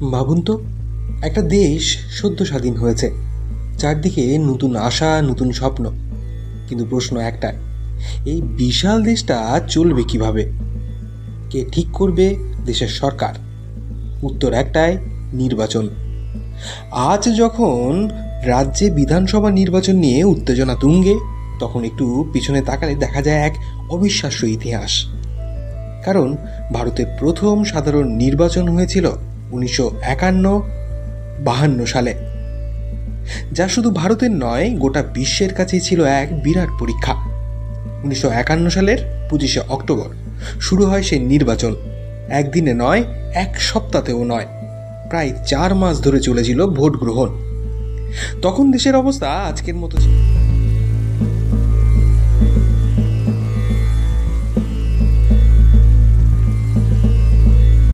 ভাবুন তো, একটা দেশ সদ্য স্বাধীন হয়েছে, চারদিকে নতুন আশা, নতুন স্বপ্ন। কিন্তু প্রশ্ন একটাই, এই বিশাল দেশটা চলবে কিভাবে? কে ঠিক করবে দেশের সরকার? উত্তর একটাই, নির্বাচন। আজ যখন রাজ্যে বিধানসভা নির্বাচন নিয়ে উত্তেজনা তুঙ্গে, তখন একটু পিছনে তাকালে দেখা যায় এক অবিশ্বাস্য ইতিহাস। কারণ ভারতে প্রথম সাধারণ নির্বাচন হয়েছিল 1951-52 সালে, যা শুধু ভারতের নয়, গোটা বিশ্বের কাছেই ছিল এক বিরাট পরীক্ষা। 1951 সালের 25শে অক্টোবর শুরু হয় সেই নির্বাচন। একদিনে নয়, এক সপ্তাহেও নয়, প্রায় 4 মাস ধরে চলেছিল ভোট গ্রহণ। তখন দেশের অবস্থা আজকের মতো ছিল।